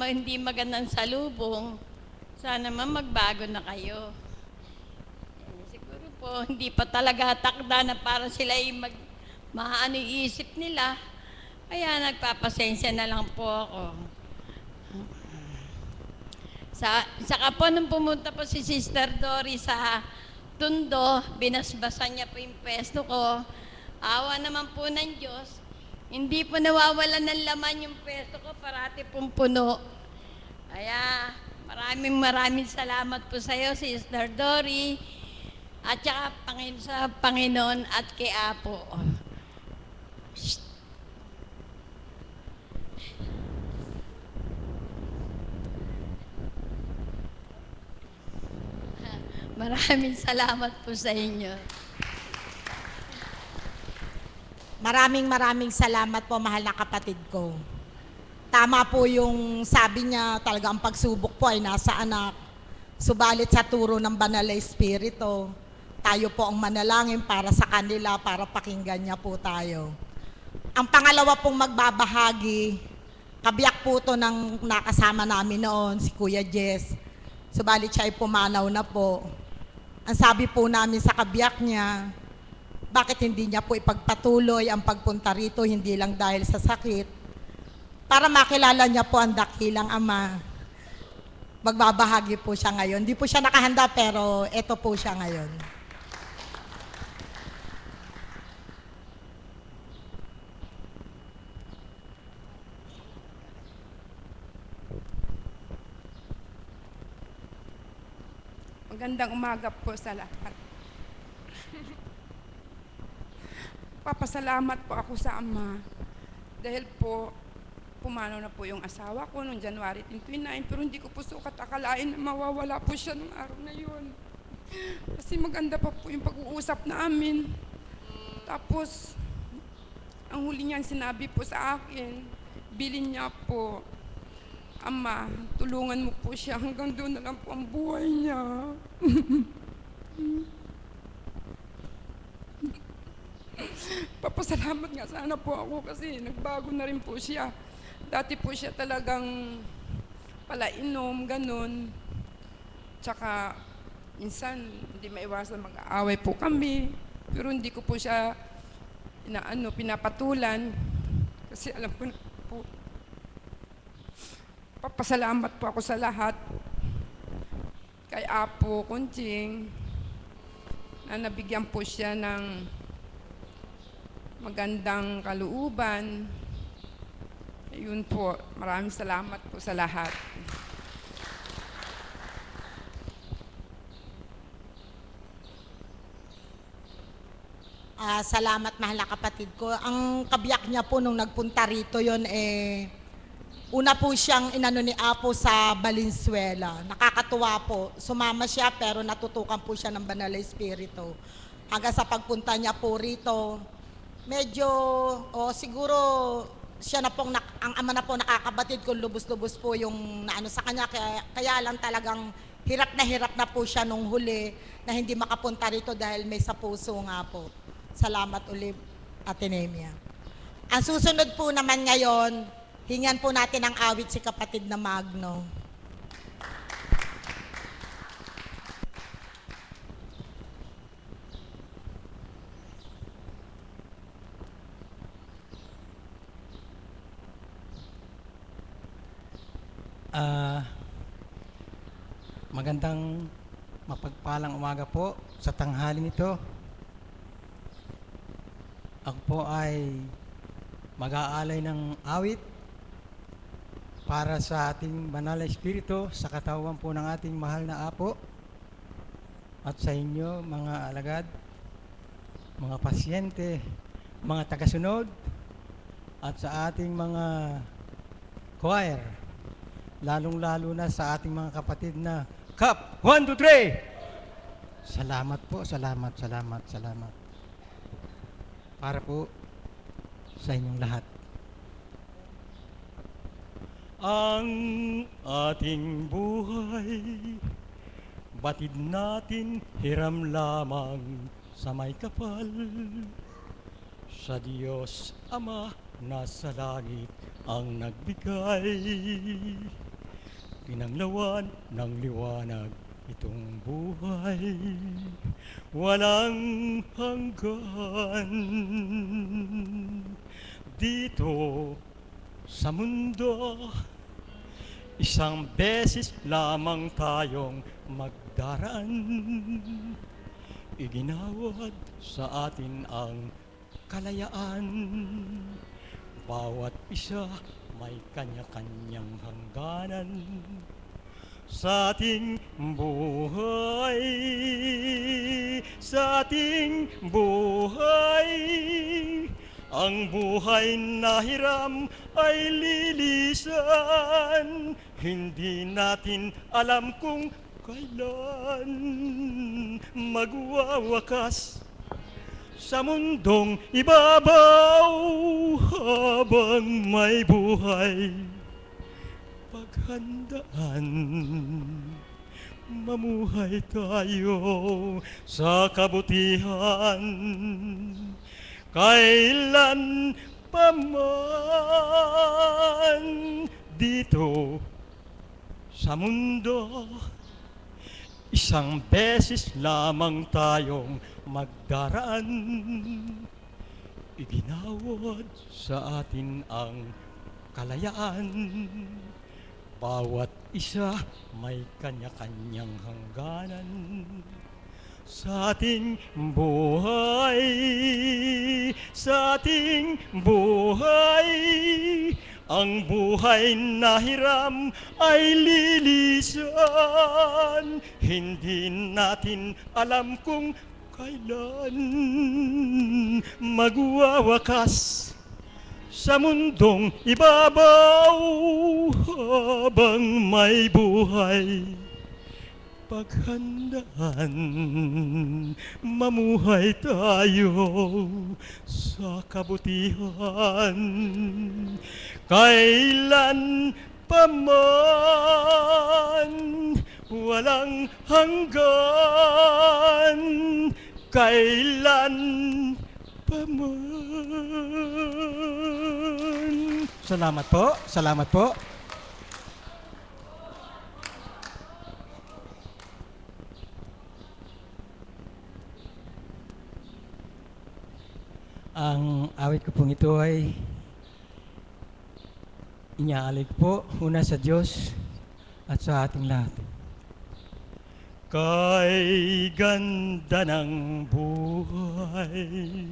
hindi magandang salubong, sana naman magbago na kayo. Siguro po, hindi pa talaga takda na para sila maano isip nila. Kaya nagpapasensya na lang po ako. Saka po nung pumunta po si Sister Dory sa Tundo, binasbasan niya po yung pwesto ko. Awa naman po ng Diyos, hindi po nawawalan ng laman yung pwesto ko, parati pong puno. Kaya maraming salamat po sa iyo, Sister Dory, at saka sa Panginoon at kay Apo. Maraming salamat po sa inyo. Maraming salamat po, mahal na kapatid ko. Tama po yung sabi niya, talaga ang pagsubok po ay nasa anak. Subalit sa turo ng Banal na Espiritu, tayo po ang manalangin para sa kanila, para pakinggan niya po tayo. Ang pangalawa pong magbabahagi, kabiyak po to ng nakasama namin noon, si Kuya Jess. Subalit siya ay pumanaw na po. Ang sabi po namin sa kabiyak niya, bakit hindi niya po ipagpatuloy ang pagpunta rito, hindi lang dahil sa sakit, para makilala niya po ang dakilang Ama. Magbabahagi po siya ngayon. Hindi po siya nakahanda pero eto po siya ngayon. Magandang umaga po sa lahat. Papasalamat po ako sa Ama dahil po pumanaw na po yung asawa ko noong January 29, pero hindi ko po sukat akalain na mawawala po siya nung araw na yun. Kasi maganda pa po yung pag-uusap namin. Tapos, ang huli niyang sinabi po sa akin, bilin niya po, Ama, tulungan mo po siya hanggang doon na lang po ang buhay niya. Papasalamat nga sana po ako kasi nagbago na rin po siya. Dati po siya talagang palainom, ganun. Tsaka minsan hindi maiwasan mag-aaway po kami. Pero hindi ko po siya pinapatulan kasi alam ko na po. Papasalamat po ako sa lahat. Kay Apo Kunching na nabigyan po siya ng magandang kalooban. Ayun po, maraming salamat po sa lahat. Salamat, mahal na kapatid ko. Ang kabiyak niya po nung nagpunta rito yon una po siyang inano ni Apo sa Valenzuela. Nakakatuwa po. Sumama siya pero natutukan po siya ng Banal na Espiritu. Hanggang sa pagpunta niya po rito, medyo, siguro siya na pong, ang ama na po nakakabatid kung lubos-lubos po yung naano sa kanya. Kaya lang talagang hirap na po siya nung huli na hindi makapunta rito dahil may sa puso nga po. Salamat ulit, Ate Nemia. Ang susunod po naman ngayon, hingan po natin ang awit si kapatid na Magno. Magandang mapagpalang umaga po sa tanghaling ito. Ako po ay mag-aalay ng awit para sa ating banal na espiritu sa katawan po ng ating mahal na Apo at sa inyo mga alagad, mga pasyente, mga tagasunod at sa ating mga choir, lalong-lalo na sa ating mga kapatid na Kap! 1, 2, 3! Salamat po, salamat. Para po sa inyong lahat. Ang ating buhay, batid natin hiram lamang sa may kapal. Sa Diyos Ama nasa langit ang nagbigay. pinanglawan ng liwanag itong buhay walang hanggan. Dito sa mundo, isang beses lamang tayong magdaraan. Iginawad sa atin ang kalayaan. Bawat isa may kanya-kanyang hangganan sa ating buhay, sa ating buhay. Ang buhay na hiram ay lilisan, hindi natin alam kung kailan magwawakas sa mundong ibabaw. Habang may buhay, paghandaan, mamuhay tayo sa kabutihan. Kailan pa man dito sa mundo, isang beses lamang tayong magdaraan. Iginawad sa atin ang kalayaan. Bawat isa may kanya-kanyang hangganan sa ating buhay, sa ating buhay. Ang buhay na hiram ay lilisan, hindi natin alam kung kailan magwawakas sa mundong ibabaw. Habang may buhay, paghandaan, mamuhay tayo sa kabutihan. Kailan pa man, walang hanggan. Kailan pa man. Salamat po, salamat po. Ang awit ko pong ito ay inyaalay ko po una sa Diyos at sa ating lahat. Kay ganda ng buhay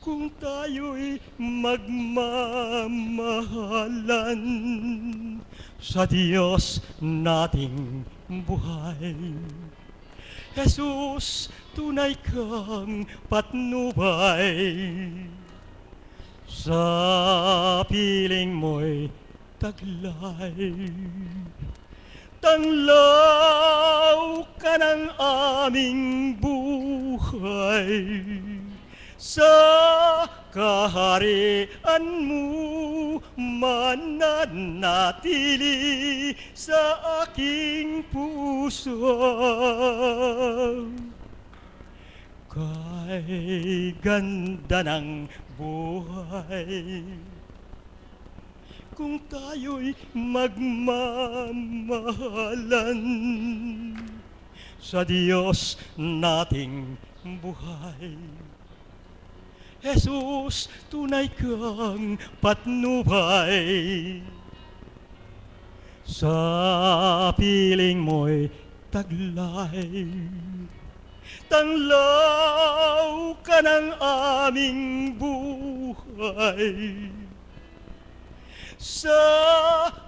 kung tayo'y magmamahalan sa Diyos nating buhay. Jesus, tunay kang patnubay, sa piling mo'y taglay. Tanglaw ka ng aming buhay, sa kaharian mo mananatili sa aking puso. Kay ganda ng buhay kung tayo'y magmamahalan sa Diyos nating buhay. Jesus, tunay kang patnubay, sa piling mo'y taglay. Tanglaw ka ng aming buhay, sa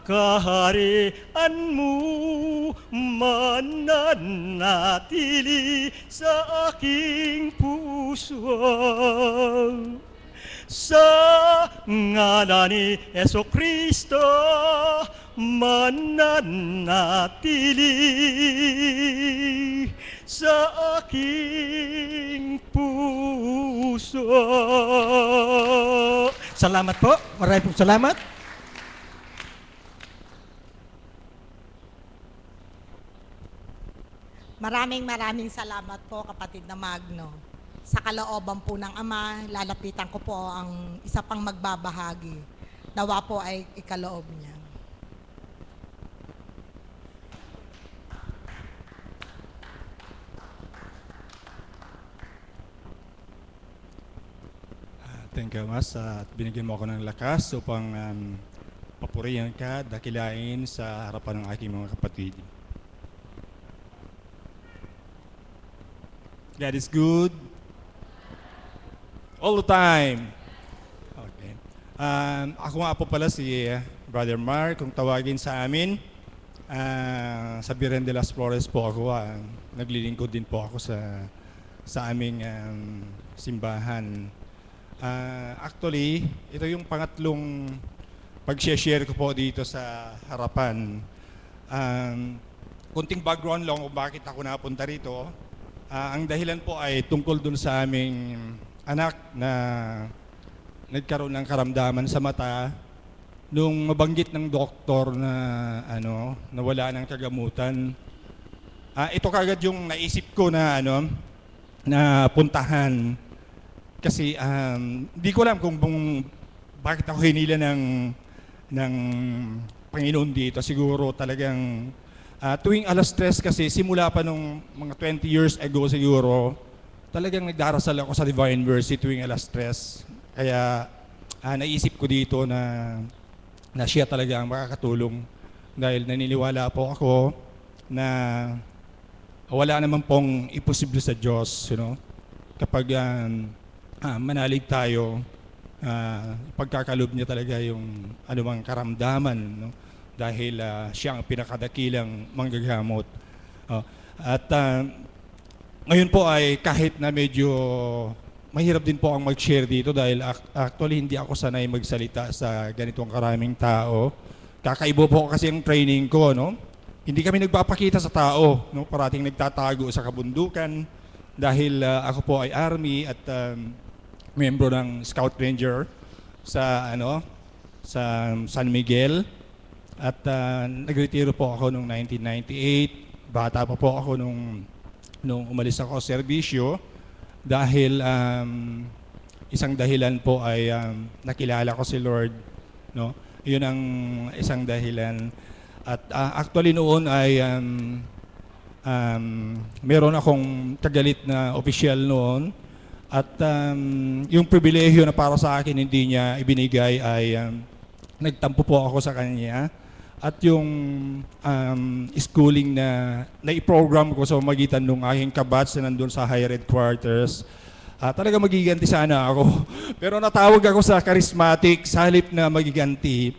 kaharian mo mananatili sa aking puso. Sa ngalan ni Jesucristo mananatili sa aking puso. Salamat po. Maraming pong salamat. Maraming salamat po, kapatid na Magno. Sa kalooban po ng Ama, lalapitan ko po ang isa pang magbabahagi. Nawa po ay ikaloob niya. Thank you, Mas. At binigyan mo ako ng lakas upang papurihan ka, dakilain sa harapan ng aking mga kapatid. God is good all the time. Okay. Ako nga po pala si Brother Mark, kung tawagin sa amin. Sa Biren de las Flores po ako. Naglilingkod din po ako sa aming simbahan. Actually, ito yung pangatlong pag-share ko po dito sa harapan. Kunting background lang kung bakit ako napunta rito. Ang dahilan po ay tungkol dun sa aming anak na nagkaroon ng karamdaman sa mata nung mabanggit ng doktor na nawala ng kagamutan. Ito kagad yung naisip ko na na puntahan kasi hindi ko alam kung bakit ako hinila ng Panginoon dito. Siguro talagang tuwing alas 3 kasi simula pa nung mga 20 years ago siguro, talagang nagdarasal ako sa Divine Mercy tuwing alas 3. Kaya naisip ko dito na siya talaga ang makakatulong dahil naniniwala po ako na wala naman pong imposible sa Diyos, kapag manalig tayo, pagkakalob niya talaga yung anumang karamdaman, dahil siya ang pinakadakilang manggagamot. At ngayon po ay kahit na medyo mahirap din po ang mag-share dito dahil actually hindi ako sanay magsalita sa ganitong karaming tao. Kakaiba po kasi ang training ko, Hindi kami nagpapakita sa tao, Parating nagtatago sa kabundukan dahil ako po ay Army at membro ng Scout Ranger sa San Miguel. At nagretiro po ako noong 1998. Bata pa po ako nung umalis ako sa serbisyo dahil isang dahilan po ay nakilala ko si Lord, Yun ang isang dahilan. At actually noon ay meron akong tagalit na opisyal noon at yung pribilehyo na para sa akin hindi niya ibinigay ay nagtampo po ako sa kanya. At yung schooling na i-program ko sa magitan ng aking kabats na nandun sa higher headquarters, talaga magiganti sana ako. Pero natawag ako sa charismatic, sa halip na magiganti,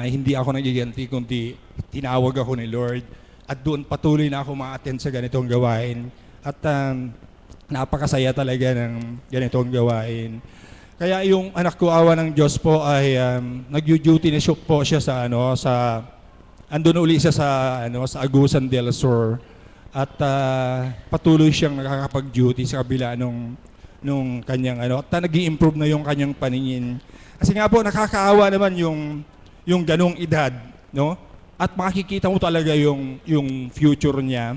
hindi ako nagiganti, kundi tinawag ako ni Lord. At doon patuloy na ako ma-attend sa ganitong gawain. At napakasaya talaga ng ganitong gawain. Kaya yung anak ko, awa ng Diyos po, ay nag-duty na po siya andun uli siya sa Agusan del Sur. At patuloy siyang nakakapag-duty sa kabila nung kanyang at nag-i-improve na yung kanyang paningin. Kasi nga po, nakakaawa naman yung ganong edad, At makikita mo talaga yung future niya.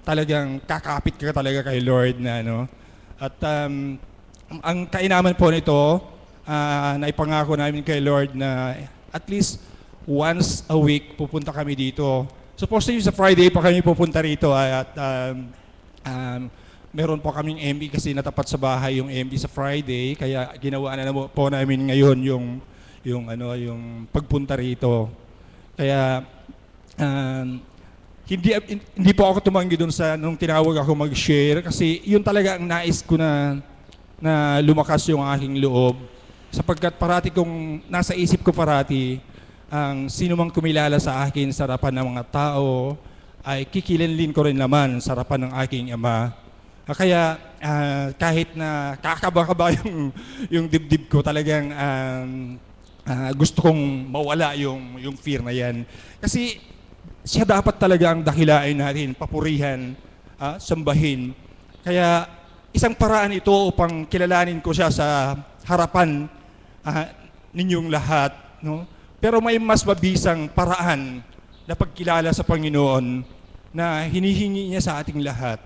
Talagang kakapit ka talaga kay Lord na, At ang kainaman po nito, naipangako namin kay Lord na at least once a week pupunta kami dito. Supposedly sa Friday pa kami pupunta rito at meron po kaming MB kasi natapat sa bahay yung MB sa Friday, kaya ginawa na po namin ngayon yung pagpunta rito. Kaya hindi po ako tumanggi doon nung tinawag ako mag-share kasi yun talaga ang nais ko na lumakas yung aking loob. Sapagkat parati kong nasa isip ko parati, ang sino mang kumilala sa akin sa harapan ng mga tao ay kikilanlin ko rin naman sa harapan ng aking Ama. Kaya kahit na kakaba-kaba yung dibdib ko, talagang gusto kong mawala yung fear na yan. Kasi siya dapat talaga ang dakilain natin, papurihan, sambahin. Kaya isang paraan ito upang kilalanin ko siya sa harapan ninyong lahat. Pero may mas mabisang paraan na pagkilala sa Panginoon na hinihingi niya sa ating lahat.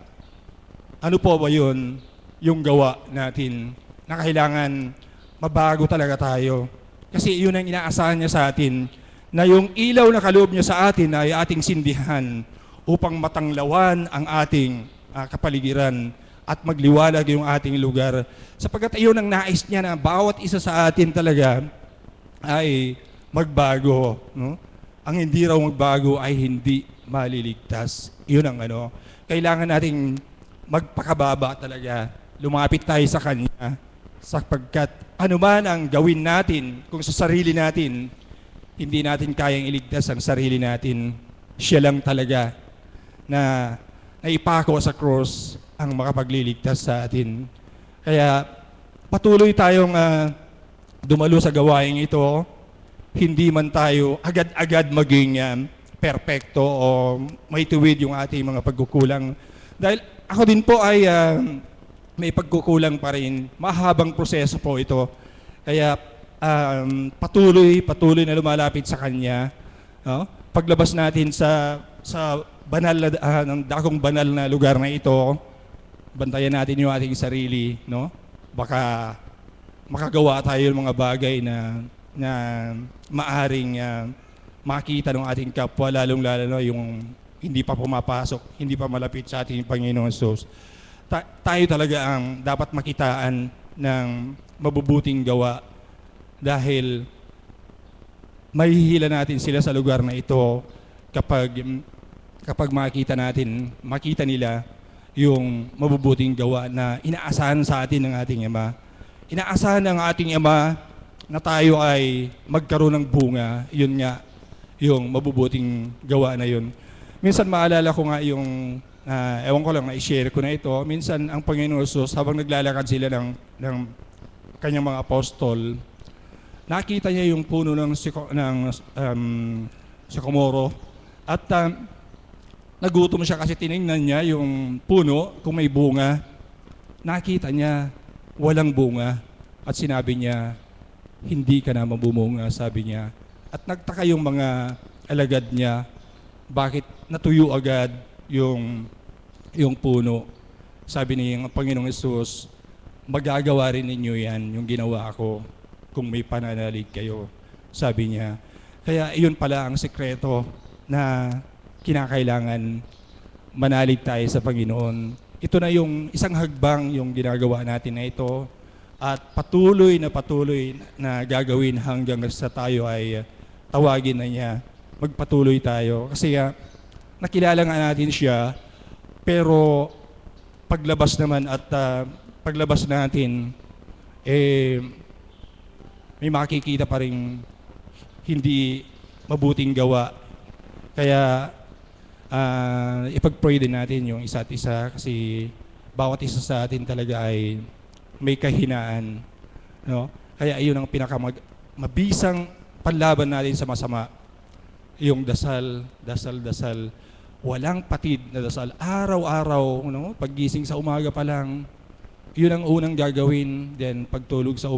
Ano po ba yun? Yung gawa natin na kailangan mabago talaga tayo. Kasi yun ang inaasahan niya sa atin, na yung ilaw na kaloob niya sa atin ay ating sindihan upang matanglawan ang ating kapaligiran at magliwalag yung ating lugar. Sapagkat ayun ang nais niya na bawat isa sa atin talaga ay magbago. No? Ang hindi raw magbago ay hindi maliligtas. Yun ang kailangan nating magpakababa talaga. Lumapit tayo sa Kanya sapagkat anuman ang gawin natin, kung sa sarili natin, hindi natin kayang iligtas ang sarili natin. Siya lang talaga na naipako sa cross ang makapagliligtas sa atin. Kaya patuloy tayong dumalo sa gawain ito. Hindi man tayo agad-agad maging perpekto o may tuwid yung ating mga pagkukulang. Dahil ako din po ay may pagkukulang pa rin. Mahabang proseso po ito. Kaya patuloy na lumalapit sa Kanya. No? Paglabas natin sa banal na ng dakong banal na lugar na ito, bantayan natin yung ating sarili, no? Baka makagawa tayo ng mga bagay na maaring makita ng ating kapwa, lalong-lalo yung hindi pa pumapasok, hindi pa malapit sa ating Panginoon Jesus. Tayo talaga ang dapat makitaan ng mabubuting gawa dahil mahihila natin sila sa lugar na ito kapag makita nila yung mabubuting gawa na inaasahan sa atin ng ating Ama. Inaasahan ng ating Ama na tayo ay magkaroon ng bunga, yun nga, yung mabubuting gawa na yun. Minsan maalala ko nga yung, ewan ko lang, na-share ko na ito, minsan ang Panginoon Jesus, habang naglalakad sila ng kanyang mga apostol, nakita niya yung puno ng sycamore at nagutom siya kasi tiningnan niya yung puno kung may bunga. Nakita niya walang bunga at sinabi niya, hindi ka na mabumunga, sabi niya. At nagtaka yung mga alagad niya, bakit natuyo agad yung puno. Sabi niya, ang Panginoong Hesus, magagawa rin ninyo yan, yung ginawa ko, kung may pananalig kayo, sabi niya. Kaya iyon pala ang sekreto na kinakailangan manalig tayo sa Panginoon. Ito na yung isang hagbang yung ginagawa natin na ito at patuloy na gagawin hanggang sa tayo ay tawagin na niya. Magpatuloy tayo. Kasi nakilala nga natin siya, pero paglabas naman at paglabas natin, may makikita pa rin hindi mabuting gawa. Kaya ipag-pray din natin yung isa't isa kasi bawat isa sa atin talaga ay may kahinaan. No? Kaya iyon ang pinakamabisang panlaban natin sa masama. Yung dasal. Walang patid na dasal. Araw-araw, no? Paggising sa umaga pa lang, yun ang unang gagawin. Then pagtulog sa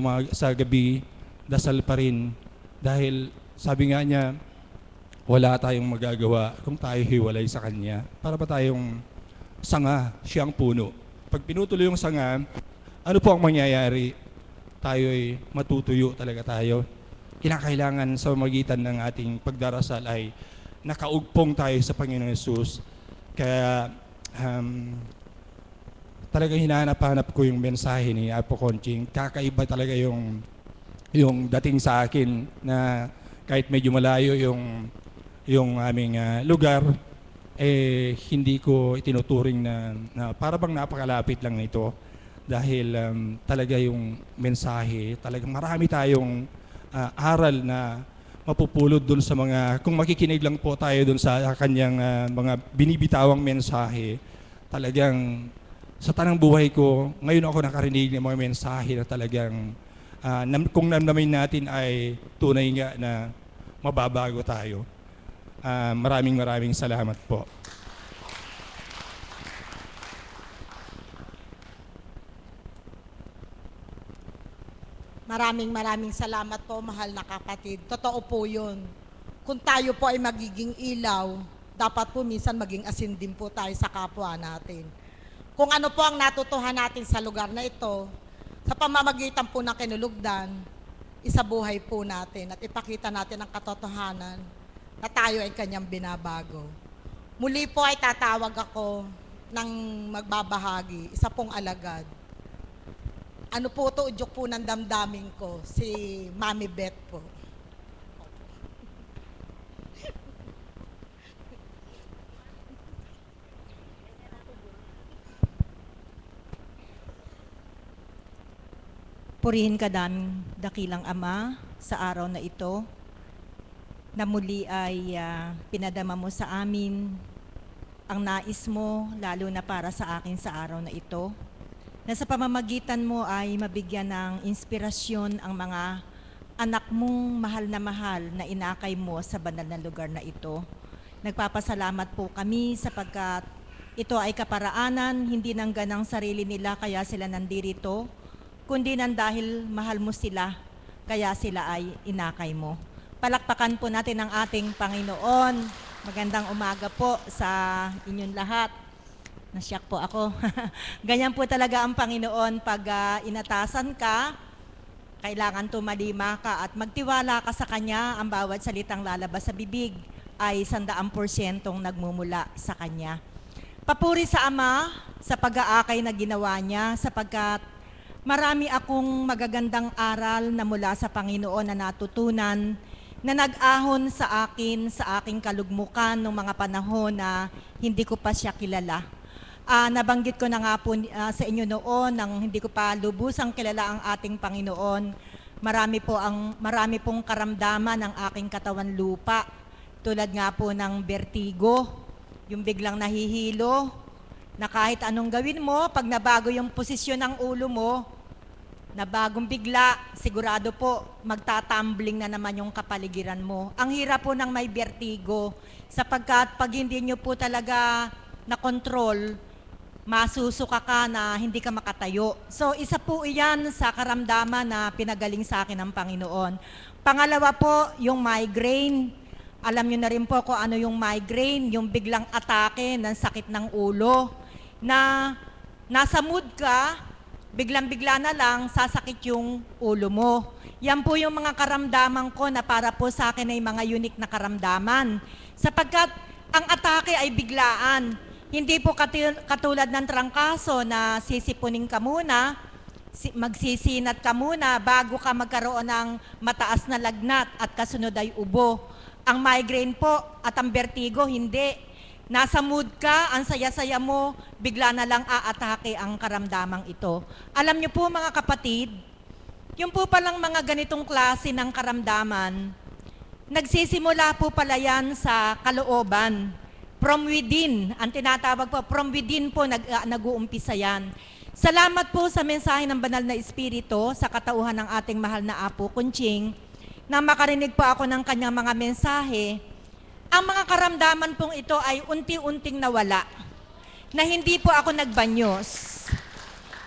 gabi, dasal pa rin. Dahil sabi nga niya, wala tayong magagawa kung tayo hiwalay sa Kanya. Para ba tayong sanga, siya ang puno. Pag pinutuloy yung sanga, ano po ang mangyayari? Tayo ay matutuyo talaga tayo. Kinakailangan sa magitan ng ating pagdarasal ay nakaugpong tayo sa Panginoon Hesus. Kaya talagang hinahanap-hanap ko yung mensahe ni Apo Conching. Kakaiba talaga yung dating sa akin na kahit medyo malayo yung aming lugar, hindi ko itinuturing na para bang napakalapit lang nito. Dahil talaga yung mensahe, talagang marami tayong aral na mapupulot dun sa mga, kung makikinig lang po tayo dun sa kanyang mga binibitawang mensahe, talagang sa tanang buhay ko, ngayon ako nakarinig ng mga mensahe na talagang kung namnamin natin ay tunay nga na mababago tayo. Maraming salamat po. Maraming salamat po, mahal na kapatid. Totoo po yun. Kung tayo po ay magiging ilaw, dapat po minsan maging asin din po tayo sa kapwa natin. Kung ano po ang natutuhan natin sa lugar na ito, sa pamamagitan po ng kinulugdan, isabuhay po natin at ipakita natin ang katotohanan na tayo ay Kanyang binabago. Muli po ay tatawag ako ng magbabahagi, isa pong alagad. Ano po to, udyok po ng damdamin ko, si Mami Beth po. Purihin ka daming dakilang Ama sa araw na ito, na muli ay pinadama mo sa amin ang nais mo, lalo na para sa akin sa araw na ito, na sa pamamagitan mo ay mabigyan ng inspirasyon ang mga anak mong mahal na inakay mo sa banal na lugar na ito. Nagpapasalamat po kami sapagkat ito ay kaparaanan, hindi nang ganang sarili nila kaya sila nandirito, kundi nang dahil mahal mo sila, kaya sila ay inakay mo. Palakpakan po natin ang ating Panginoon. Magandang umaga po sa inyong lahat. Nasyak po ako. Ganyan po talaga ang Panginoon pag inatasan ka, kailangan tumalima ka at magtiwala ka sa Kanya. Ang bawat salitang lalabas sa bibig ay 100% nagmumula sa Kanya. Papuri sa Ama sa pag-aakay na ginawa niya sapagkat marami akong magagandang aral na mula sa Panginoon na natutunan na nag-ahon sa akin, sa aking kalugmukan nung mga panahon na hindi ko pa siya kilala. Nabanggit ko na nga po sa inyo noon nang hindi ko pa lubusang kilala ang ating Panginoon. Marami pong karamdaman ng aking katawan lupa. Tulad nga po ng vertigo, yung biglang nahihilo, na kahit anong gawin mo, pag nabago yung posisyon ng ulo mo, na bagong bigla, sigurado po, magtatumbling na naman yung kapaligiran mo. Ang hirap po ng may vertigo, sapagkat pag hindi nyo po talaga na-control, masusuka ka na hindi ka makatayo. So, isa po iyan sa karamdaman na pinagaling sa akin ng Panginoon. Pangalawa po, yung migraine. Alam nyo na rin po kung ano yung migraine, yung biglang atake ng sakit ng ulo, na nasa mood ka, biglang-bigla na lang, sasakit yung ulo mo. Yan po yung mga karamdaman ko na para po sa akin ay mga unique na karamdaman. Sapagkat ang atake ay biglaan. Hindi po katulad ng trangkaso na sisipunin ka muna, magsisinat ka muna bago ka magkaroon ng mataas na lagnat at kasunod ay ubo. Ang migraine po at ang vertigo, hindi. Nasa mood ka, ang saya-saya mo, bigla na lang aatake ang karamdamang ito. Alam niyo po mga kapatid, yung po palang mga ganitong klase ng karamdaman, nagsisimula po pala yan sa kalooban. From within, ang tinatawag po, from within po nag-uumpisa yan. Salamat po sa mensahe ng Banal na Espiritu sa katauhan ng ating mahal na Apo Kunching, na makarinig po ako ng kanyang mga mensahe. Ang mga karamdaman pong ito ay unti-unting nawala, na hindi po ako nagbanyos,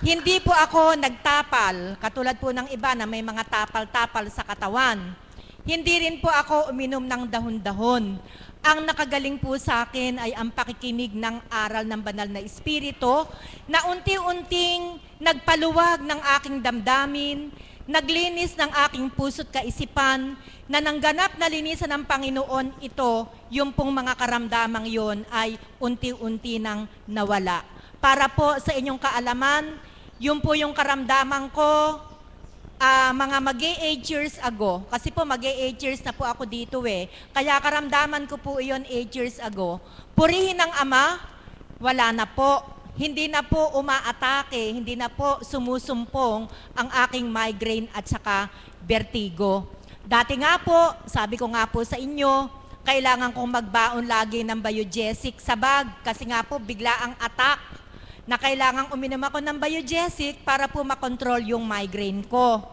hindi po ako nagtapal, katulad po ng iba na may mga tapal-tapal sa katawan. Hindi rin po ako uminom ng dahon-dahon. Ang nakagaling po sa akin ay ang pakikinig ng aral ng Banal na Espiritu na unti-unting nagpaluwag ng aking damdamin, naglinis ng aking puso't kaisipan, na nangganap na linisan ng Panginoon ito, yung pong mga karamdamang yon ay unti-unti nang nawala. Para po sa inyong kaalaman, yun po yung karamdaman ko mga mag-8 years ago. Kasi po mag-8 years na po ako dito Kaya karamdaman ko po iyon 8 years ago. Purihin ng Ama, wala na po. Hindi na po umaatake, hindi na po sumusumpong ang aking migraine at saka vertigo. Dati nga po, sabi ko nga po sa inyo, kailangan kong magbaon lagi ng Biogesic sa bag kasi nga po bigla ang attack na kailangan uminom ako ng Biogesic para po makontrol yung migraine ko.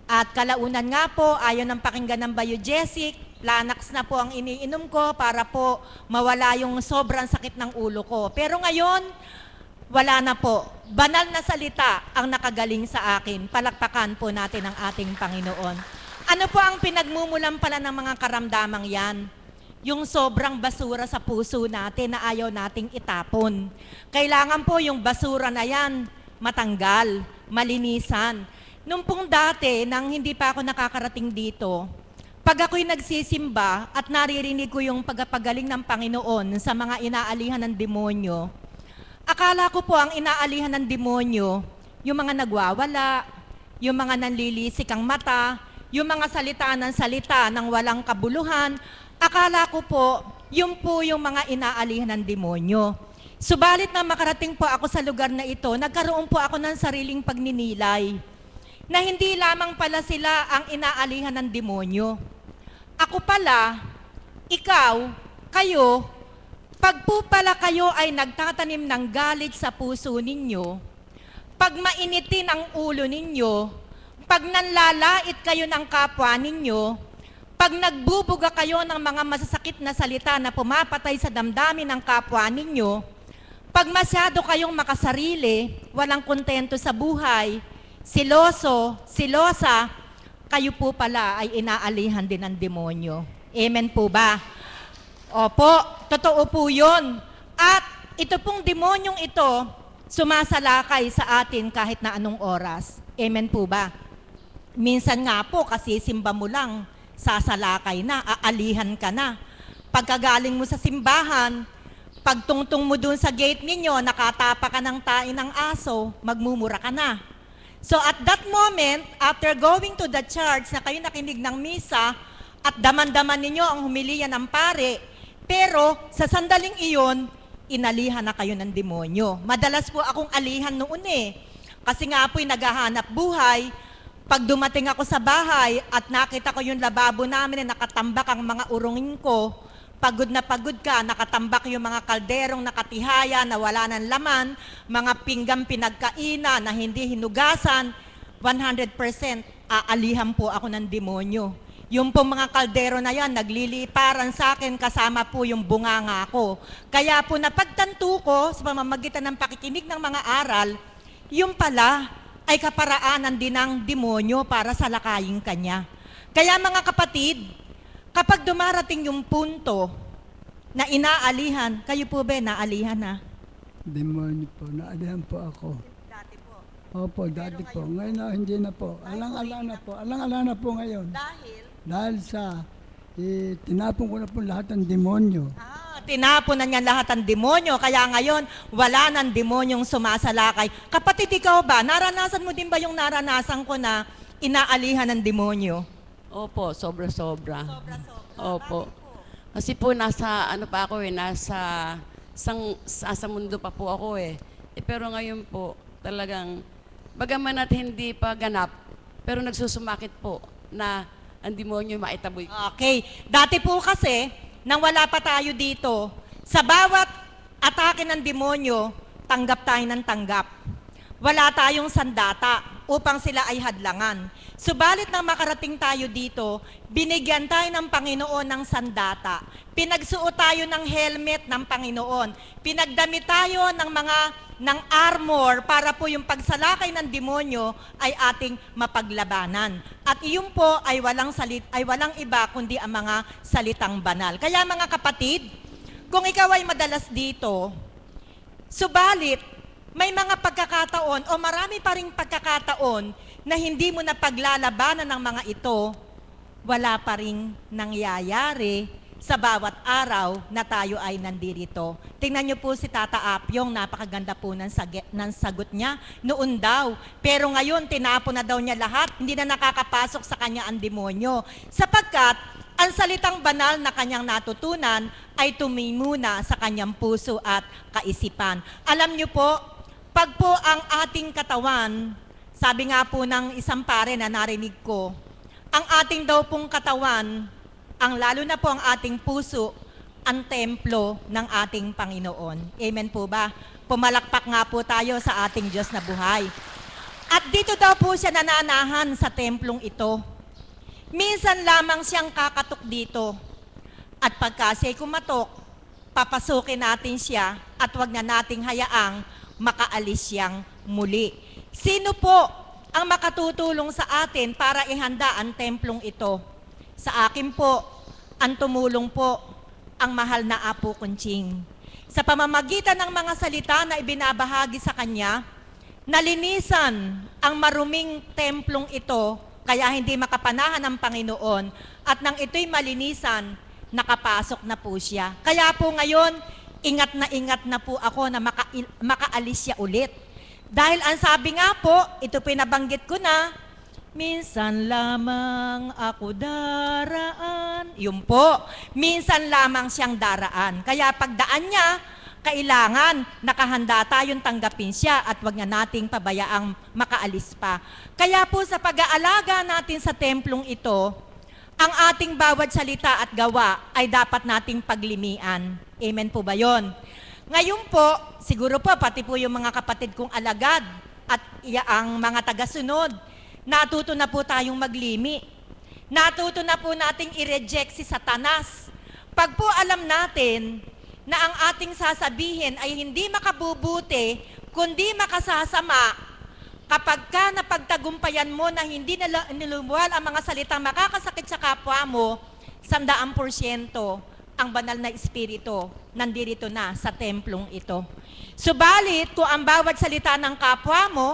At kalaunan nga po, ayaw ng pakinggan ng Biogesic, Planax na po ang iniinom ko para po mawala yung sobrang sakit ng ulo ko. Pero ngayon, wala na po. Banal na salita ang nakagaling sa akin. Palakpakan po natin ang ating Panginoon. Ano po ang pinagmumulan pala ng mga karamdamang yan? Yung sobrang basura sa puso natin na ayaw nating itapon. Kailangan po yung basura na yan matanggal, malinisan. Nung pong dati, nang hindi pa ako nakakarating dito, pag ako'y nagsisimba at naririnig ko yung pagpagaling ng Panginoon sa mga inaalihan ng demonyo, Akala ko po ang inaalihan ng demonyo, yung mga nagwawala, yung mga nanlilisik ang mata, yung mga salita ng walang kabuluhan. Akala ko po, yun po yung mga inaalihan ng demonyo. Subalit na makarating po ako sa lugar na ito, nagkaroon po ako ng sariling pagninilay na hindi lamang pala sila ang inaalihan ng demonyo. Ako pala, ikaw, kayo, pag po pala kayo ay nagtatanim ng galit sa puso ninyo, pag mainitin ang ulo ninyo, pag nanlalait kayo ng kapwa ninyo, pag nagbubuga kayo ng mga masasakit na salita na pumapatay sa damdamin ng kapwa ninyo, pag masyado kayong makasarili, walang kontento sa buhay, siloso, silosa, kayo po pala ay inaalihan din ng demonyo. Amen po ba? Opo, totoo po yun. At ito pong demonyong ito, sumasalakay sa atin kahit na anong oras. Amen po ba? Minsan nga po, kasi simba mo lang, sasalakay na, aalihan ka na. Pagkagaling mo sa simbahan, pagtungtong mo dun sa gate ninyo, nakatapa ka ng tain ng aso, magmumura ka na. So at that moment, after going to the church na kayo nakinig ng misa, at daman-daman ninyo ang humilian ng pare, pero sa sandaling iyon, inalihan na kayo ng demonyo. Madalas po akong alihan noon kasi nga po'y naghahanap buhay. Pag dumating ako sa bahay at nakita ko yung lababo namin na nakatambak ang mga urungin ko, pagod na pagod ka, nakatambak yung mga kalderong nakatihaya na wala ng laman, mga pinggang pinagkainan na hindi hinugasan, 100% aalihan po ako ng demonyo. Yung po mga kaldero na yan, nagliliparan sa akin kasama po yung bunganga ko. Kaya po napagtanto ko sa pamamagitan ng pakikinig ng mga aral, yung pala ay kaparaanan din ng demonyo para salakayin kanya. Kaya mga kapatid, kapag dumarating yung punto na inaalihan, kayo po ba naalihan na? Demonyo po, naalihan po ako. Dati po. Opo, dati po. Ngayon na, hindi na po. Alang-ala na po. Alang-ala na po ngayon. Dahil sa, tinapon ko na po lahat ng demonyo. Tinapon na niya lahat ng demonyo, kaya ngayon, wala ng demonyong sumasalakay. Kapatid, ikaw ba, naranasan mo din ba yung naranasan ko na inaalihan ng demonyo? Opo, sobra-sobra. Sobra-sobra. Opo. Kasi po nasa ano pa ako sa mundo pa po ako pero ngayon po talagang bagaman at hindi pa ganap, pero nagsusumakit po na ang demonyo maitaboy. Okay. Dati po kasi, nang wala pa tayo dito, sa bawat atake ng demonyo, tanggap tayo ng tanggap. Wala tayong sandata upang sila ay hadlangan. Subalit nang makarating tayo dito, binigyan tayo ng Panginoon ng sandata. Pinagsuot tayo ng helmet ng Panginoon. Pinagdamit tayo ng armor para po yung pagsalakay ng demonyo ay ating mapaglabanan. At iyon po ay walang iba kundi ang mga salitang banal. Kaya mga kapatid, kung ikaw ay madalas dito, subalit may mga pagkakataon o marami pa ring pagkakataon na hindi mo na paglalabanan ng mga ito, wala pa ring nangyayari sa bawat araw na tayo ay nandirito. Tingnan niyo po si Tata Apyong, napakaganda po ng sagot niya noon daw. Pero ngayon, tinapon na daw niya lahat, hindi na nakakapasok sa kanya ang demonyo. Sapagkat, ang salitang banal na kanyang natutunan ay tumimuna sa kanyang puso at kaisipan. Alam niyo po, pag po ang ating katawan, sabi nga po ng isang pare na narinig ko, ang ating daw pong katawan, lalo na po ang ating puso, ang templo ng ating Panginoon. Amen po ba? Pumalakpak nga po tayo sa ating Diyos na buhay. At dito daw po siya nananahan sa templong ito. Minsan lamang siyang kakatok dito. At pagka siya'y kumatok, papasukin natin siya at wag na nating hayaang makaalis siyang muli. Sino po ang makatutulong sa atin para ihanda ang templong ito? Sa akin po, ang tumulong po ang mahal na Apo Kunching. Sa pamamagitan ng mga salita na ibinabahagi sa kanya, nalinisan ang maruming templong ito, kaya hindi makapanahan ng Panginoon. At nang ito'y malinisan, nakapasok na po siya. Kaya po ngayon, ingat na po ako na makaalis siya ulit. Dahil ang sabi nga po, ito pinabanggit ko na, minsan lamang ako daraan. Yun po, minsan lamang siyang daraan. Kaya pagdaan niya, kailangan nakahanda tayong tanggapin siya at wag na nating pabayaang makaalis pa. Kaya po sa pag-aalaga natin sa templong ito, ang ating bawat salita at gawa ay dapat nating paglimian. Amen po ba yon? Ngayon po, siguro po, pati po yung mga kapatid kong alagad at ang mga tagasunod, natuto na po tayong maglimi. Natuto na po nating i-reject si Satanas. Pag po alam natin na ang ating sasabihin ay hindi makabubuti, kundi makasasama, kapag ka napagtagumpayan mo na hindi nilumuwal ang mga salitang makakasakit sa kapwa mo, 100% ang banal na espiritu nandirito na sa templong ito. Subalit, kung ang bawat salita ng kapwa mo,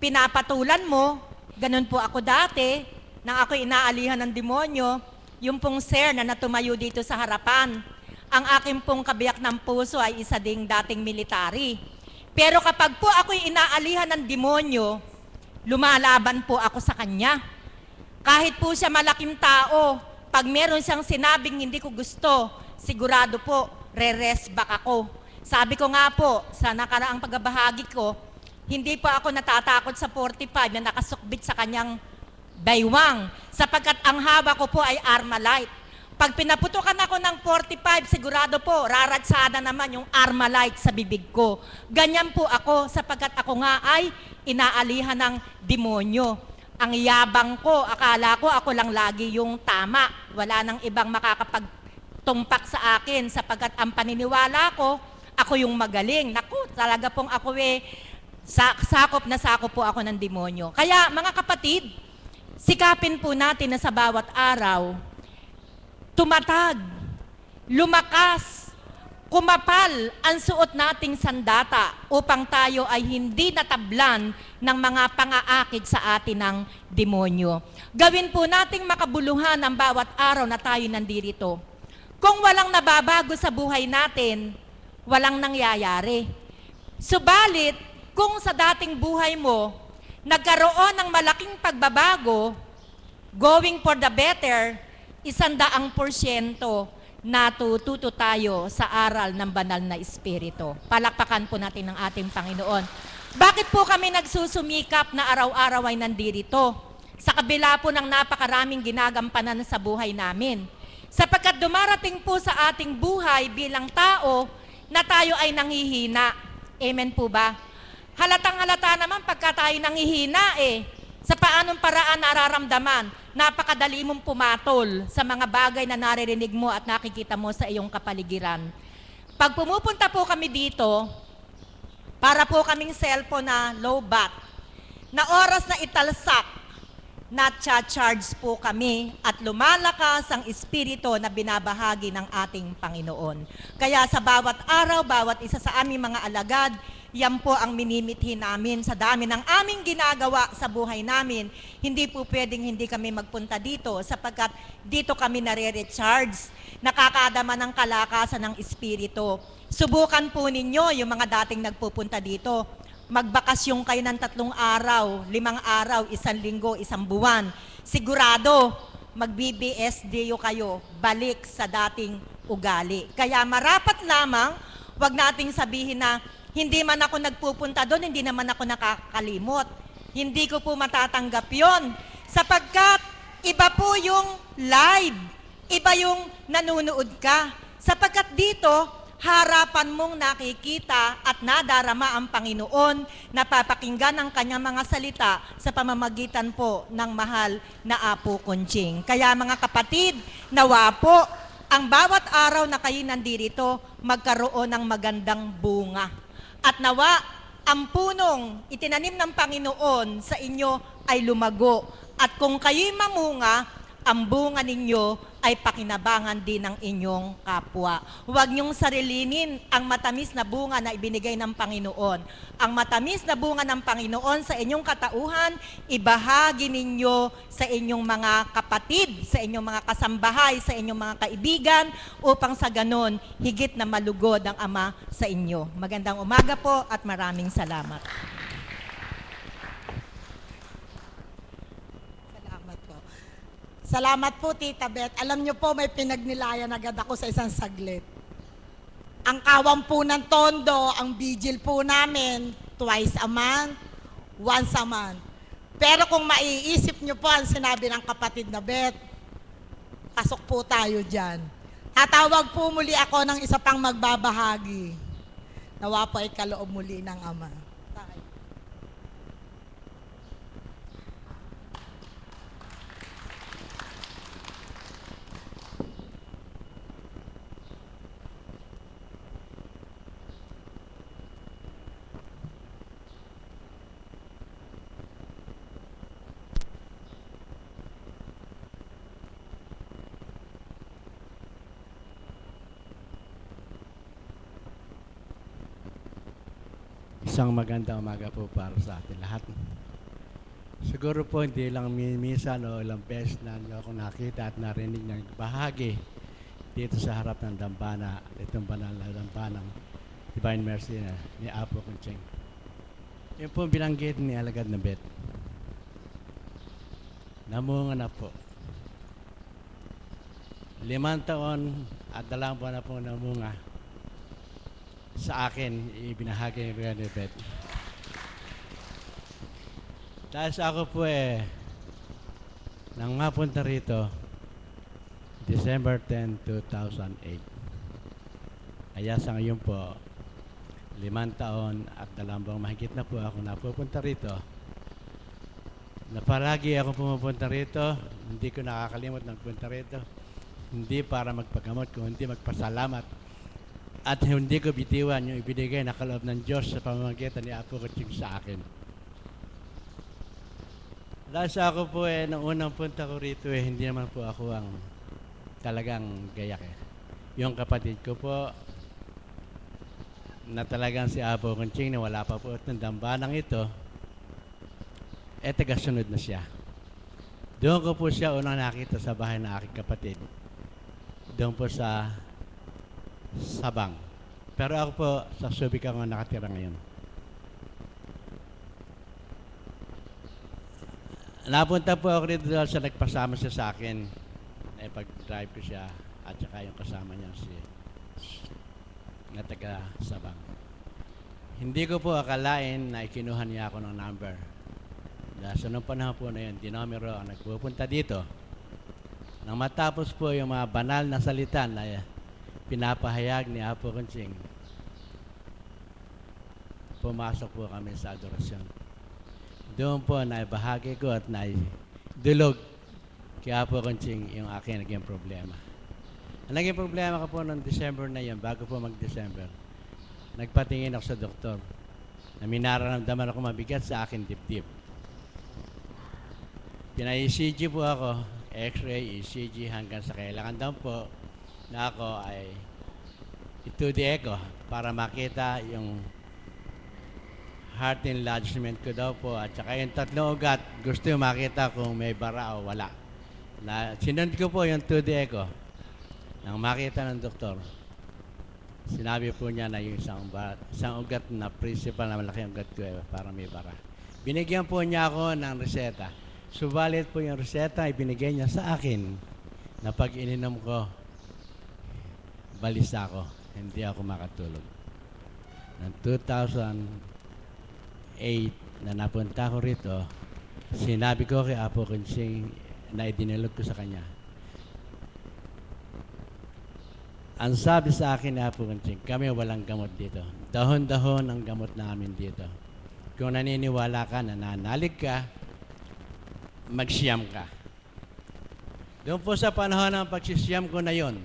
pinapatulan mo, ganun po ako dati, nang ako inaalihan ng demonyo, yung pong sir na natumayo dito sa harapan, ang aking pong kabiyak ng puso ay isa ding dating military. Pero kapag po ako'y inaalihan ng demonyo, lumalaban po ako sa kanya. Kahit po siya malaking tao, pag meron siyang sinabing hindi ko gusto, sigurado po, re-rest back ako. Sabi ko nga po, sa nakaraang pagbabahagi ko, hindi po ako natatakot sa 45 na nakasukbit sa kanyang baywang, sapagkat ang hawak ko po ay Armalite. Pag pinaputukan ako ng 45, sigurado po, raratsada naman yung Armalite sa bibig ko. Ganyan po ako, sapagkat ako nga ay inaalihan ng demonyo. Ang yabang ko, akala ko ako lang lagi yung tama. Wala nang ibang makakapagtumpak sa akin, sapagkat ang paniniwala ko, ako yung magaling. Naku, talaga pong ako sakop na sakop po ako ng demonyo. Kaya mga kapatid, sikapin po natin na sa bawat araw, tumatag, lumakas, kumapal ang suot nating sandata upang tayo ay hindi natablan ng mga pangaakit sa atin ng demonyo. Gawin po nating makabuluhan ang bawat araw na tayo nandirito. Kung walang nababago sa buhay natin, walang nangyayari. Subalit, kung sa dating buhay mo, nagkaroon ng malaking pagbabago, going for the better, 100% natututo tayo sa aral ng banal na espiritu. Palakpakan po natin ng ating Panginoon. Bakit po kami nagsusumikap na araw-araw ay nandirito? Sa kabila po ng napakaraming ginagampanan sa buhay namin. Sapagkat dumarating po sa ating buhay bilang tao na tayo ay nanghihina. Amen po ba? Halatang-halata naman pagka tayo nanghihina sa paanong paraan nararamdaman, napakadali mong pumatol sa mga bagay na naririnig mo at nakikita mo sa iyong kapaligiran. Pag pumupunta po kami dito, para po kaming cellphone na low bat, na oras na italsak, na-charge po kami at lumalakas ang espiritu na binabahagi ng ating Panginoon. Kaya sa bawat araw, bawat isa sa aming mga alagad, yan po ang minimithi namin sa dami ng aming ginagawa sa buhay namin. Hindi po pwedeng hindi kami magpunta dito sapagkat dito kami nare-recharge, nakakadama ng kalakasan ng espiritu. Subukan po ninyo yung mga dating nagpupunta dito. Magbakasyon kayo ng 3 araw, 5 araw, 1 linggo, 1 buwan. Sigurado, mag-BBSDO kayo, balik sa dating ugali. Kaya marapat lamang, wag nating sabihin na, hindi man ako nagpupunta doon, hindi naman ako nakakalimot. Hindi ko po matatanggap yon. Sapagkat iba po yung live, iba yung nanunood ka. Sapagkat dito, harapan mong nakikita at nadarama ang Panginoon, napapakinggan ang kanyang mga salita sa pamamagitan po ng mahal na Apo Kunching. Kaya mga kapatid, nawa po, ang bawat araw na kayo nandirito, magkaroon ng magandang bunga. At nawa, ang punong itinanim ng Panginoon sa inyo ay lumago. At kung kayo'y mamunga, ang bunga ninyo ay pakinabangan din ng inyong kapwa. Huwag niyong sarilinin ang matamis na bunga na ibinigay ng Panginoon. Ang matamis na bunga ng Panginoon sa inyong katauhan, ibahagi ninyo sa inyong mga kapatid, sa inyong mga kasambahay, sa inyong mga kaibigan, upang sa ganon, higit na malugod ang Ama sa inyo. Magandang umaga po at maraming salamat. Salamat po, Tita Beth. Alam niyo po, may pinagnilayan agad ako sa isang saglit. Ang kawang po ng Tondo, ang vigil po namin, twice a month, once a month. Pero kung maiisip niyo po ang sinabi ng kapatid na Beth, pasok po tayo dyan. Tatawag po muli ako ng isa pang magbabahagi. Nawa po ay kaloob muli ng Ama. Isang magandang umaga po para sa atin lahat. Siguro po hindi lang minsan o ilang beses na niyo ako nakita at narinig ng bahagi dito sa harap ng dambana, itong banal na dambanang Divine Mercy ni Apo Kunching. Yun po binanggit ni Alagad na Beth. Namunga na po. 5 taon at 2 buwan na po namunga. Sa akin, ibinahagi ni Beth. Dahil sa ako po nang mapunta rito, December 10, 2008. Kaya sa ngayon po, 5 taon at 2 buwang mahigit na po ako napupunta rito. Na palagi ako pumupunta rito, hindi ko nakakalimot ng punta rito. Hindi para magpagamot, kundi magpasalamat. At hindi ko bitiwan yung ibinigay na kaloob ng Diyos sa pamamagitan ni Apo Kunching sa akin. Dahil sa ako po nung unang punta ko rito hindi naman po ako ang talagang gayak Yung kapatid ko po, na talagang si Apo Kunching na wala pa po ng dambanang ito, tagasunod na siya. Doon ko po siya unang nakita sa bahay ng aking kapatid. Doon po sa Sabang. Pero ako po sa Subic ako nakatira ngayon. Napunta po ako rito dahil sa nagpasama siya sa akin. Pag-drive ko siya at saka yung kasama niya na taga Sabang. Hindi ko po akalain na ikinuha niya ako ng number. Dahil sa nung panahon po na yun, dinomero ang nagpupunta dito. Nang matapos po yung mga banal na salita na pinapahayag ni Apo Kunching, pumasok po kami sa adorasyon. Doon po naibahagi ko at naidulog kay Apo Kunching yung aking naging problema. Ang naging problema ko po noong December na yun, bago po mag-December, nagpatingin ako sa doktor na minararamdaman ako mabigat sa aking dibdib. Pina-ECG po ako, X-ray, ECG, hanggang sa kailangan daw po na ako ay ito-2D echo para makita yung heart enlargement ko daw po at saka yung 3 ugat gusto yung makita kung may bara o wala. Sinunod ko po yung 2D echo nang makita ng doktor. Sinabi po niya na yung isang ugat na principal na malaki ugat ko para may bara. Binigyan po niya ako ng reseta. Subalit po yung reseta ay binigay niya sa akin na pag ininom ko, balisa ako. Hindi ako makatulog. Noong 2008 na napunta ko rito, sinabi ko kay Apo Kunching na idinulog ko sa kanya. Ang sabi sa akin ni Apo Kunching, kami walang gamot dito. Dahon-dahon ang gamot namin dito. Kung naniniwala ka na nanalig ka, magsiyam ka. Doon po sa panahon ng pagsisiyam ko na yon,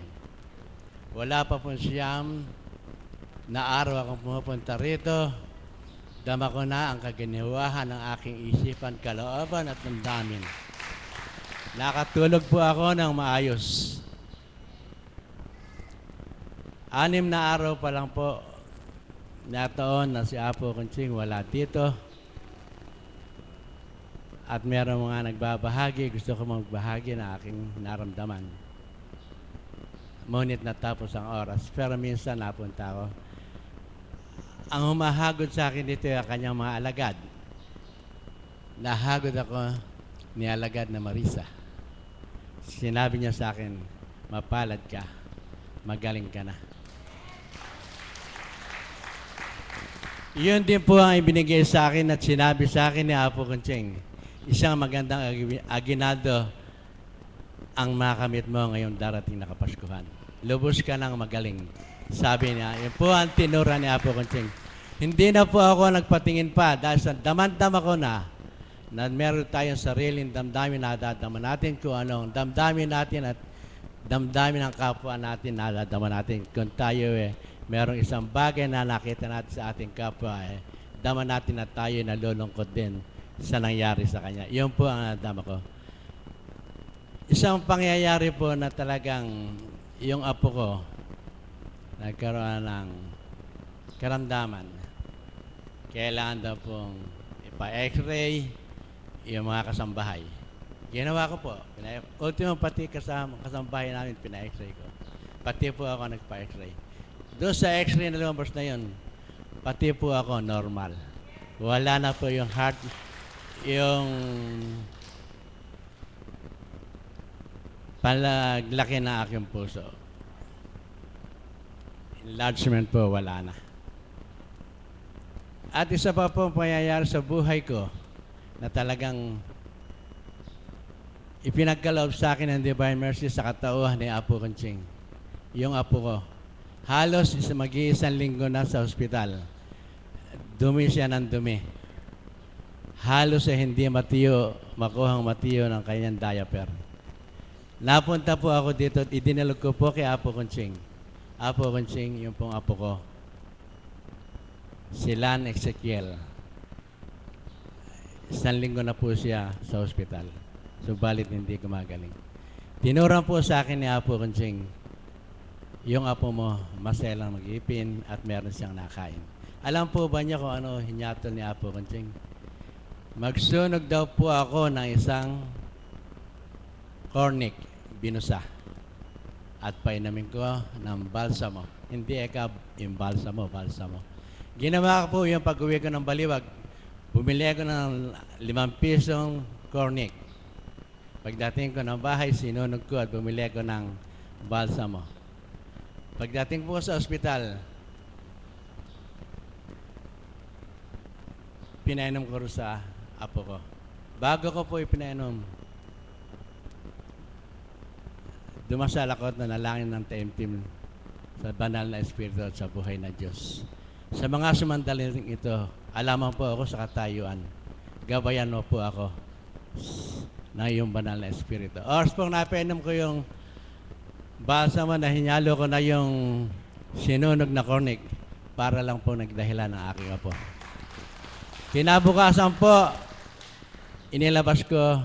wala pa pong siyam na araw akong pumupunta rito. Dama ko na ang kaginiwahan ng aking isipan, kalooban at damdamin. Nakatulog po ako ng maayos. 6 na araw pa lang po na taon na si Apo Kunching wala dito. At meron mga nagbabahagi, gusto ko magbahagi na aking naramdaman. Ngunit natapos ang oras, pero minsan napunta ako. Ang humahagod sa akin dito ay ang kanyang mga alagad. Nahagod ako ni alagad na Marisa. Sinabi niya sa akin, mapalad ka, magaling ka na. Yun din po ang ibinigay sa akin at sinabi sa akin ni Apo Kunching, isang magandang aginaldo ang makamit mo ngayong darating na Kapaskuhan. Lubos ka ng magaling. Sabi niya, yun po ang tinura ni Apo Kunching. Hindi na po ako nagpatingin pa dahil sa damandama ko na meron tayong sariling damdamin na dadama natin kung anong damdamin natin at damdamin ng kapwa natin na dadama natin. Kung tayo merong isang bagay na nakita natin sa ating kapwa, dama natin na tayo nalulungkot din sa nangyari sa kanya. Yun po ang dama ko. Isang pangyayari po na talagang yung apo ko nagkaroon ng karamdaman. Kailangan daw pong ipa-x-ray yung mga kasambahay. Ginawa ko po. Ultimo pati kasambahay namin, pina-x-ray ko. Pati po ako nagpa-x-ray. Doon sa x-ray na lumabas na yun, pati po ako normal. Wala na po yung heart, yung palaglaki na aking puso. Enlargement po, wala na. At isa pa po pangyayari sa buhay ko na talagang ipinagkaloob sa akin ng Divine Mercy sa katauhan ni Apo Kunching. Yung apo ko, halos mag-iisang linggo na sa ospital. Dumi siya ng dumi. Halos hindi makuhang matiyo ng kanyang diaper. Napunta po ako dito at idinalog ko po kay Apo Kunching. Apo Kunching, yung pong apo ko. Si Lan Ezekiel. 1 linggo na po siya sa ospital. Subalit hindi gumagaling. Tinuran po sa akin ni Apo Kunching, yung apo mo, maselang mag-ipin at meron siyang nakain. Alam po ba niya kung ano hinyatol ni Apo Kunching? Magsunog daw po ako ng isang cornic, binusa. At painamin ko ng balsamo. Hindi yung balsamo. Ginawa ko po yung pag-uwi ko ng Baliwag. Bumili ako ng 5 pisong cornic. Pagdating ko ng bahay, sinunog ko at bumili ako ng balsamo. Pagdating po sa ospital, pinainom ko rin sa apo ko. Bago ko po ipinainom, dumasal ako at nanalangin ng taimtim sa banal na Espiritu at sa buhay na Diyos. Sa mga sumandaling ito, alaman po ako sa katayuan. Gabayan mo po ako na yung banal na Espiritu. Oras pong napainom ko yung balsamo na hinyalo ko na yung sinunog na cornic para lang po nagdahilan ng aking apo. Kinabukasan po, inilabas ko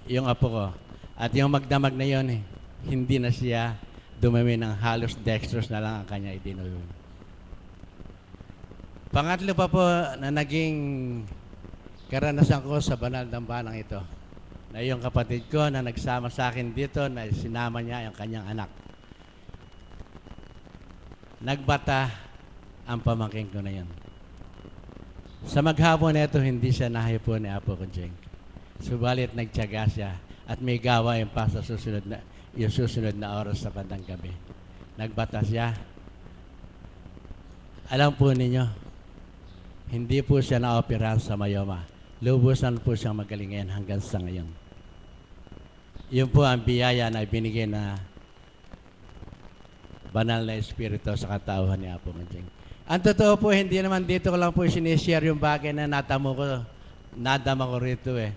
yung apo ko. At yung magdamag na yun, hindi na siya dumami ng halos dextrose na lang ang kanya idinuyo. Pangatlo pa po na naging karanasan ko sa banal dambanang ito, na yung kapatid ko na nagsama sa akin dito, na sinama niya yung kanyang anak. Nagbata ang pamangking ko na yun. Sa maghapon na ito, hindi siya nahipo ni Apo Kunching. Subalit nagtiyaga siya at may gawain pa sa susunod na oras sa bandang gabi. Nagbata siya. Alam po ninyo, hindi po siya na-operahan sa mayoma. Lubusan po siyang magaling ngayon hanggang sa ngayon. Yun po ang biyaya na ibinigay na banal na Espiritu sa katauhan ni Apo Kunching. Ang totoo po, hindi naman dito ko lang po sinishare yung bagay na nadama ko rito eh.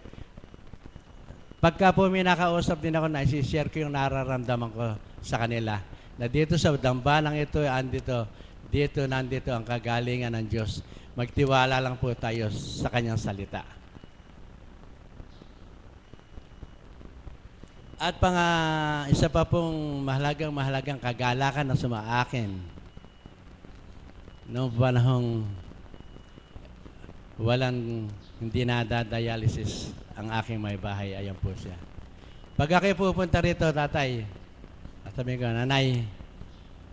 Pagka po may nakausap din ako na isishare ko yung nararamdaman ko sa kanila. Na dito sa dambanang ito, nandito ang kagalingan ng Diyos. Magtiwala lang po tayo sa kanyang salita. At isa pa pong mahalagang kagalakan na sumaakin noong panahong hindi nadadialysis ang aking may bahay, ayan po siya. Pag ako pupunta rito, tatay, sabi ko, nanay,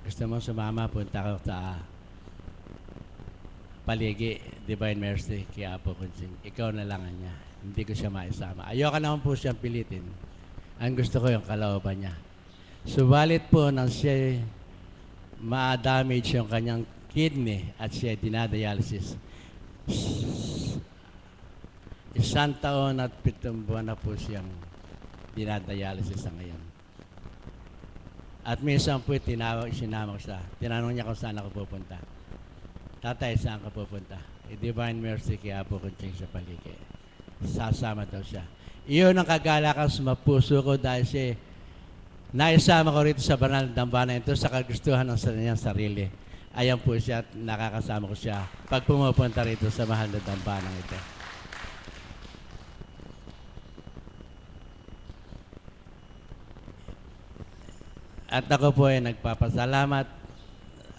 gusto mo sumama, punta ko sa Paligi, Divine Mercy, kaya po Kunching. Ikaw na lang niya. Hindi ko siya maisama. Ayoko naman po siyang pilitin. Ang gusto ko yung kalooban niya. Subalit po nang siya ma-damage yung kanyang kidney at siya dinadialysis. 1 taon at 7 buwan na po siyang dinadialysis sa ngayon. At minsan po sinama ko siya. Tinanong niya kung saan ako pupunta. Tatay, saan ka pupunta? Divine Mercy, kaya po Kunching sa Paligi. Sasama daw siya. Iyon ang kagalakan sa mapuso ko dahil siya naisama ko rito sa banal na dambana ito sa kagustuhan ng kanyang sarili. Ayan po siya at nakakasama ko siya pag pumupunta rito sa mahal na dambanang ito. At ako po ay nagpapasalamat.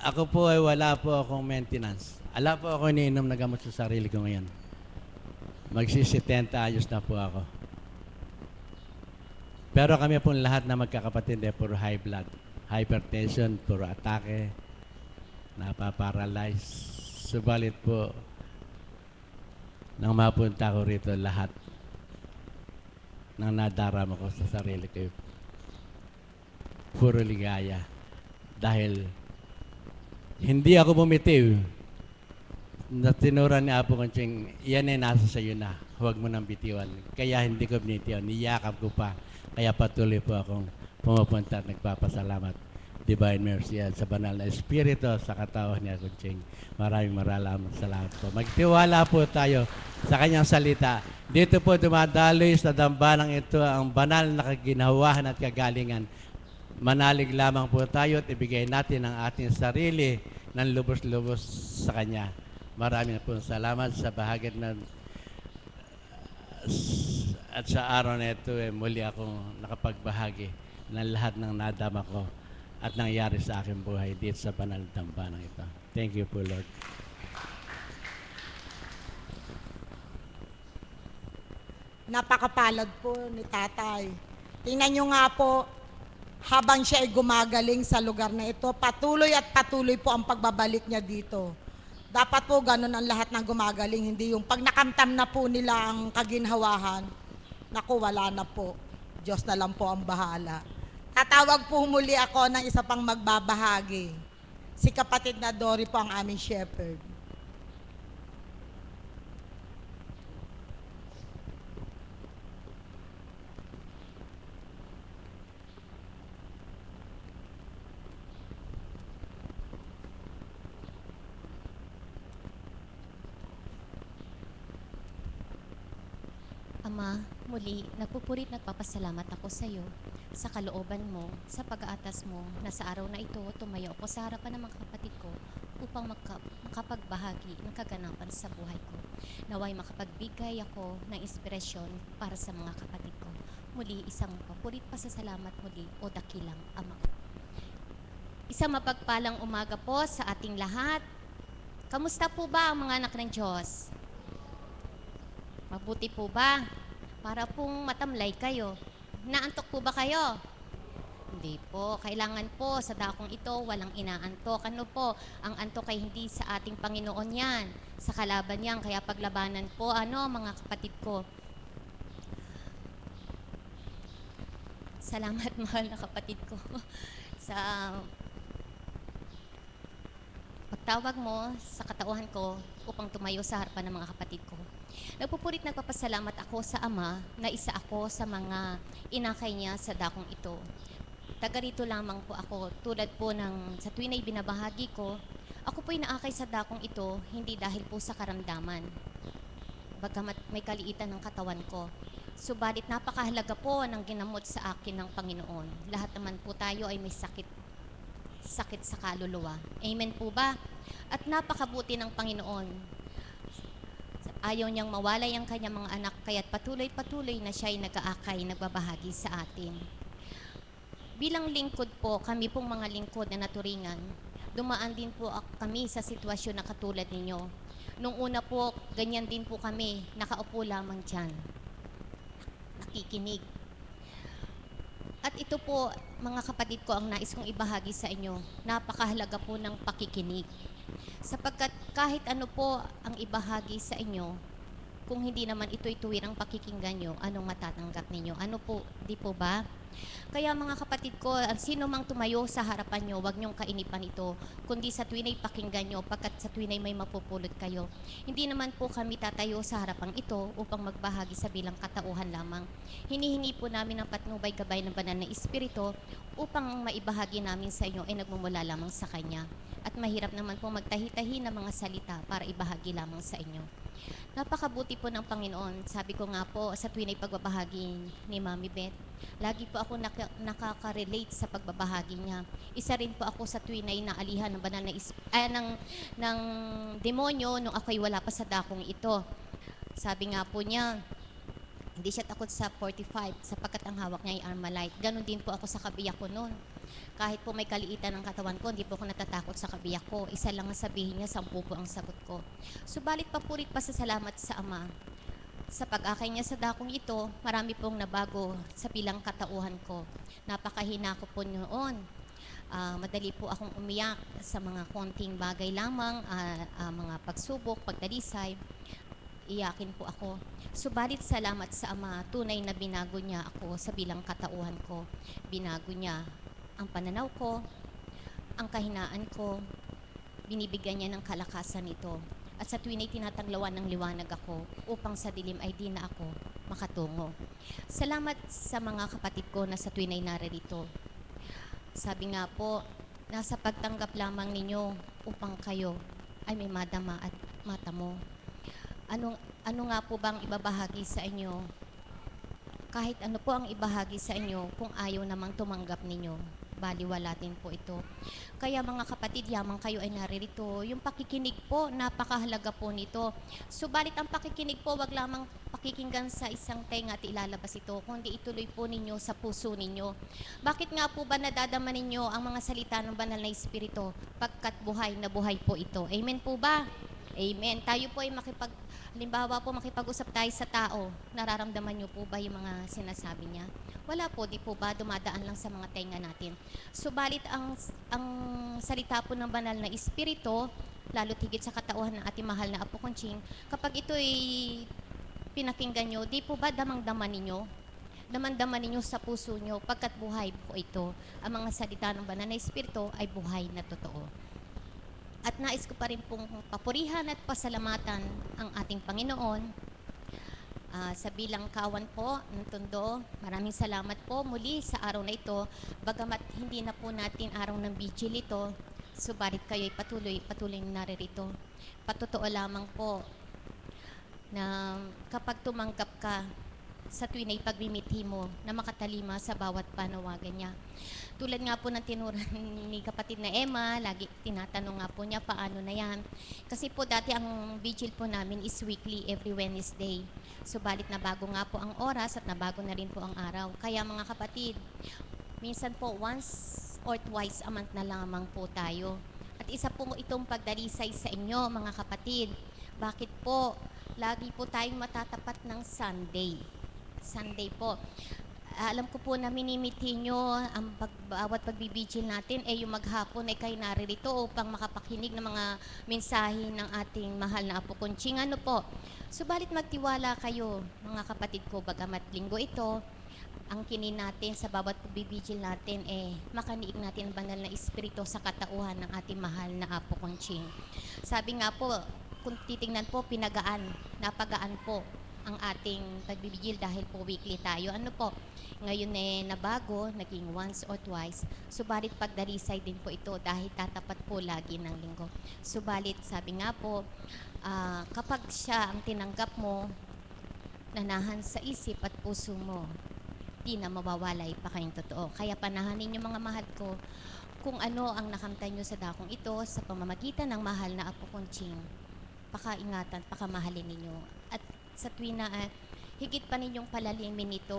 Ako po ay wala po akong maintenance. Ala po ako iniinom na gamot sa sarili ko ngayon. Magsi-70 ayos na po ako. Pero kami po lahat na magkakapatid ay puro high blood, hypertension, puro atake, napaparalyze. Subalit po, nang mapunta ko rito lahat ng nadarama ko sa sarili ko, puro ligaya. Dahil hindi ako bumitiw. Natinura ni Apo Kunching, yan ay nasa sayo na, huwag mo nang bitiwan. Kaya hindi ko binitiwan, niyakap ko pa. Kaya patuloy po akong pumupunta at nagpapasalamat. Divine Mercy at sa banal na Espiritu sa katawan ni Kunching. Maraming salamat po. Magtiwala po tayo sa kanyang salita. Dito po dumadaloy sa dambanang ito ang banal na kaginawahan at kagalingan. Manalig lamang po tayo at ibigay natin ang ating sarili ng lubos-lubos sa Kanya. Maraming po salamat sa bahagi na at sa araw na ito muli akong nakapagbahagi ng lahat ng nadama ko at nangyari sa aking buhay dito sa banal na dambanang ito. Thank you po, Lord. Napakapalad po ni tatay. Tingnan nyo nga po, habang siya ay gumagaling sa lugar na ito, patuloy at patuloy po ang pagbabalik niya dito. Dapat po ganun ang lahat ng gumagaling, hindi yung pag nakamtam na po nila ang kaginhawahan, naku, wala na po. Diyos na lang po ang bahala. Tatawag po muli ako ng isa pang magbabahagi. Si kapatid na Dory po ang aming shepherd. Ama, muli, nagpupurit nagpapasalamat ako sa iyo sa kalooban mo, sa pag-aatas mo na sa araw na ito tumayo ako sa harapan ng mga kapatid ko upang makapagbahagi ng kaganapan sa buhay ko. Naway makapagbigay ako ng inspirasyon para sa mga kapatid ko. Muli, isang papurit pasasalamat muli o dakilang Ama. Isang mapagpalang umaga po sa ating lahat. Kamusta po ba ang mga anak ng Diyos? Mabuti po ba? Para pong matamlay kayo. Naantok po ba kayo? Hindi po. Kailangan po sa dakong ito walang inaantok. Ano po? Ang antok ay hindi sa ating Panginoon yan. Sa kalaban yan. Kaya paglabanan po, mga kapatid ko. Salamat, mahal na kapatid ko. Sa pagtawag mo sa katauhan ko upang tumayo sa harapan ng mga kapatid ko. Nagpupurit nagpapasalamat ako sa Ama na isa ako sa mga inakay niya sa dakong ito. Taga rito lamang po ako, tulad po ng sa tuwing na ibinabahagi ko, ako po inaakay sa dakong ito hindi dahil po sa karamdaman. Bagamat may kaliitan ng katawan ko. Subalit napakahalaga po ng ginamot sa akin ng Panginoon. Lahat naman po tayo ay may sakit sa kaluluwa. Amen po ba? At napakabuti ng Panginoon. Ayaw niyang mawalay ang kanyang mga anak, kaya't patuloy-patuloy na siya ay nag-aakay, nagbabahagi sa atin. Bilang lingkod po, kami pong mga lingkod na naturingan, dumaan din po kami sa sitwasyon na katulad ninyo. Nung una po, ganyan din po kami, nakaupo lamang dyan, nakikinig. At ito po, mga kapatid ko, ang nais kong ibahagi sa inyo. Napakahalaga po ng pakikinig. Sapagkat kahit ano po ang ibahagi sa inyo, kung hindi naman ito'y tuwirang pakikinggan nyo, anong matatanggap ninyo? Ano po, di po ba? Kaya mga kapatid ko, sino mang tumayo sa harapan nyo, huwag nyong kainipan ito, kundi sa tuwin ay pakinggan nyo, pagkat sa tuwin ay may mapupulot kayo. Hindi naman po kami tatayo sa harapang ito upang magbahagi sa bilang katauhan lamang. Hinihingi po namin ang patnubay gabay ng banal na Espiritu upang maibahagi namin sa inyo ay nagmumula lamang sa Kanya. At mahirap naman po magtahi-tahi ng mga salita para ibahagi lamang sa inyo. Napakabuti po ng Panginoon. Sabi ko nga po sa tuwin ay pagbabahagi ni Mami Beth, lagi po ako nakaka-relate sa pagbabahagi niya. Isa rin po ako sa tuwin ay naalihan ng banal ng demonyo nung ako'y wala pa sa dakong ito. Sabi nga po niya, hindi siya takot sa 45 sapagkat ang hawak niya ay Armalite. Ganon din po ako sa kabiyak ko noon. Kahit po may kaliitan ng katawan ko, hindi po ako natatakot sa kabiyak ko. Isa lang ang sabihin niya, 10 po ang sagot ko. Subalit papurit pa sa salamat sa Ama. Sa pag-akay niya sa dakong ito, marami pong nabago sa bilang katauhan ko. Napakahina ko po noon. Madali po akong umiyak sa mga konting bagay lamang, mga pagsubok, pagdalisay. Iyakin po ako. Subalit salamat sa Ama, tunay na binago niya ako sa bilang katauhan ko. Binago niya ang pananaw ko, ang kahinaan ko, binibigyan niya ng kalakasan ito. At sa tuwin ay tinatanglawan ng liwanag ako upang sa dilim ay di na ako makatungo. Salamat sa mga kapatid ko na sa tuwin ay naririto. Sabi nga po, nasa pagtanggap lamang ninyo upang kayo ay may madama at matamo. Ano nga po bang ibabahagi sa inyo? Kahit ano po ang ibahagi sa inyo, kung ayaw namang tumanggap ninyo, baliwala din po ito. Kaya mga kapatid, yamang kayo ay naririto. Yung pakikinig po, napakahalaga po nito. Subalit ang pakikinig po, wag lamang pakikinggan sa isang tenga at ilalabas ito, kundi ituloy po ninyo sa puso ninyo. Bakit nga po ba nadadama ninyo ang mga salita ng banal na Espiritu? Pagkat buhay na buhay po ito. Amen po ba? Amen. Tayo po ay halimbawa po makipag-usap tayo sa tao, nararamdaman niyo po ba yung mga sinasabi niya? Wala po, di po ba? Dumadaan lang sa mga tenga natin. Subalit ang salita po ng banal na Espiritu, lalo't higit sa katauhan ng ating mahal na Apo Conching, kapag ito ay pinakinggan nyo, di po ba damang-dama ninyo? Damang-dama ninyo sa puso nyo, pagkat buhay po ito. Ang mga salita ng banal na Espiritu ay buhay na totoo. At nais ko pa rin pong papurihan at pasalamatan ang ating Panginoon sa bilang kawan po ng Tondo. Maraming salamat po muli sa araw na ito. Bagamat hindi na po natin araw ng vigil ito, subalit kayo'y patuloy naririto. Patotoo lamang po na kapag tumanggap ka sa tuwin ay pagmimithi mo na makatalima sa bawat panawagan niya. Tulad nga po ng tinuran ni kapatid na Emma, lagi tinatanong nga po niya paano na yan. Kasi po dati ang vigil po namin is weekly, every Wednesday. Subalit nabago nga po ang oras at nabago na rin po ang araw. Kaya mga kapatid, minsan po once or twice a month na lamang po tayo. At isa po itong pagdalisay sa inyo mga kapatid. Bakit po? Lagi po tayong matatapat ng Sunday. Sunday po. Alam ko po na minimithi nyo ang bawat pagbibigil natin yung maghapon ay kayo naririto upang makapakinig ng mga mensahe ng ating mahal na Apo Conching. Ano po? Subalit magtiwala kayo mga kapatid ko, bagamat linggo ito, ang kinin natin sa bawat pagbibigil natin makaniig natin ang banal na Espiritu sa katauhan ng ating mahal na Apo Conching. Sabi nga po, kung titingnan po, napagaan po ang ating pagbibigil dahil po weekly tayo. Ano po? Ngayon nabago, naging once or twice. Subalit pagdalisay din po ito dahil tatapat po lagi ng linggo. Subalit sabi nga po, kapag siya ang tinanggap mo, nanahan sa isip at puso mo, di na mawawalay pa kayong totoo. Kaya panahanin niyo mga mahal ko, kung ano ang nakamtay niyo sa dakong ito sa pamamagitan ng mahal na Apo Conching, pakaingatan, pakamahalin ninyo. At sa tuwin na higit pa ninyong palalimin ito